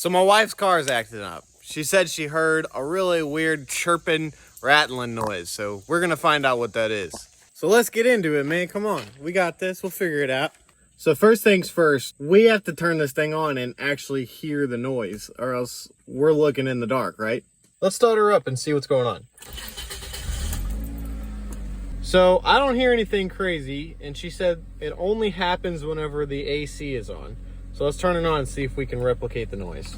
So my wife's car is acting up. She said she heard a really weird chirping, rattling noise. So we're gonna find out what that is. So let's get into it, man. Come on, we got this. We'll figure it out. So first things first, we have to turn this thing on and actually hear the noise, or else we're looking in the dark, right? Let's start her up and see what's going on. So I don't hear anything crazy, and she said it only happens whenever the AC is on. So let's turn it on and see if we can replicate the noise.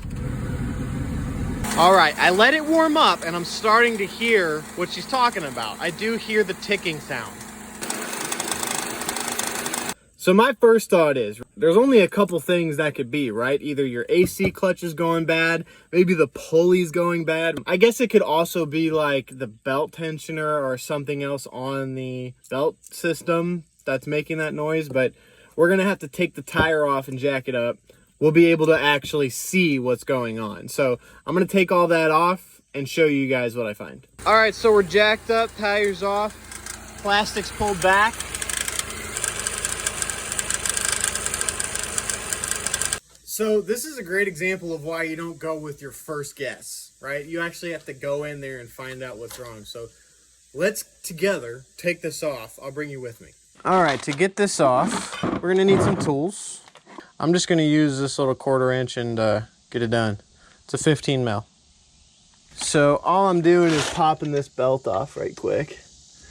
All right, I let it warm up and I'm starting to hear what she's talking about. I do hear the ticking sound. So my first thought is, there's only a couple things that could be, right? Either your AC clutch is going bad, maybe the pulley's going bad. I guess it could also be like the belt tensioner or something else on the belt system that's making that noise, but we're gonna have to take the tire off and jack it up. We'll be able to actually see what's going on. So I'm gonna take all that off and show you guys what I find. All right, so we're jacked up, tires off, plastic's pulled back. So this is a great example of why you don't go with your first guess, right? You actually have to go in there and find out what's wrong. So let's together take this off. I'll bring you with me. All right, to get this off, we're gonna need some tools. I'm just gonna use this little 1/4 inch and get it done. It's a 15 mil. So all I'm doing is popping this belt off right quick.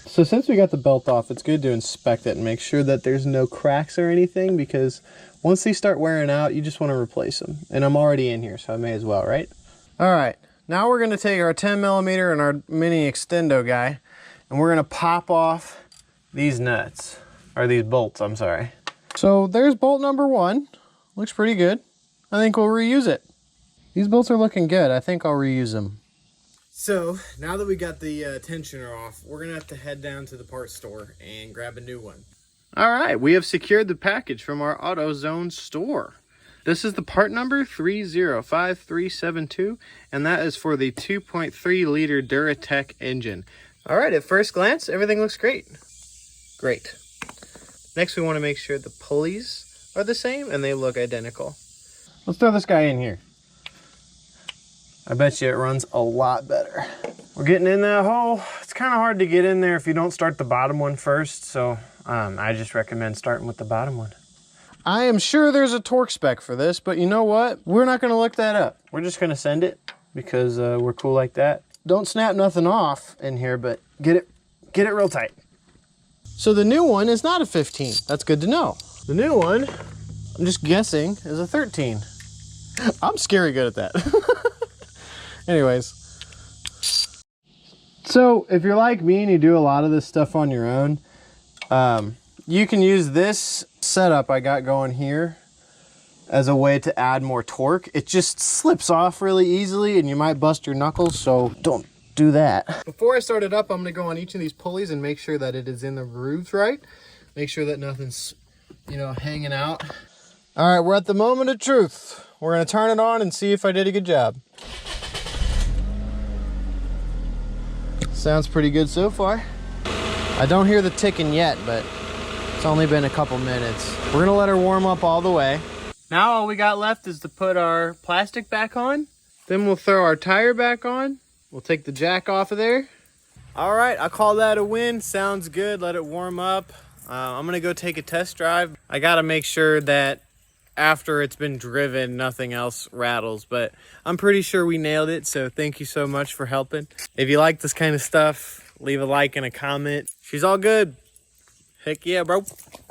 So since we got the belt off, it's good to inspect it and make sure that there's no cracks or anything, because once they start wearing out, you just want to replace them. And I'm already in here, so I may as well, right? All right, now we're gonna take our 10 millimeter and our mini extendo guy, and we're gonna pop off these nuts, or these bolts, I'm sorry. So there's bolt number 1. Looks pretty good. I think we'll reuse it. These bolts are looking good. I think I'll reuse them. So now that we got the tensioner off, we're gonna have to head down to the parts store and grab a new one. All right, we have secured the package from our AutoZone store. This is the part number 305372, and that is for the 2.3 liter Duratec engine. All right, at first glance, everything looks great. Great. Next, we want to make sure the pulleys are the same and they look identical. Let's throw this guy in here. I bet you it runs a lot better. We're getting in that hole. It's kind of hard to get in there if you don't start the bottom one first, so I just recommend starting with the bottom one. I am sure there's a torque spec for this, but you know what? We're not gonna look that up. We're just gonna send it because we're cool like that. Don't snap nothing off in here, but get it real tight. So the new one is not a 15. That's good to know. The new one, I'm just guessing, is a 13. I'm scary good at that. Anyways. So if you're like me and you do a lot of this stuff on your own, you can use this setup I got going here as a way to add more torque. It just slips off really easily and you might bust your knuckles, so don't do that. Before I start it up, I'm gonna go on each of these pulleys and make sure that it is in the grooves right. Make sure that nothing's, you know, hanging out. All right, we're at the moment of truth. We're gonna turn it on and see if I did a good job. Sounds pretty good so far. I don't hear the ticking yet, but it's only been a couple minutes. We're gonna let her warm up all the way. Now all we got left is to put our plastic back on. Then we'll throw our tire back on. We'll take the jack off of there. All right, I'll call that a win. Sounds good, let it warm up. I'm gonna go take a test drive. I gotta make sure that after it's been driven, nothing else rattles, but I'm pretty sure we nailed it, so thank you so much for helping. If you like this kind of stuff, leave a like and a comment. She's all good. Heck yeah, bro.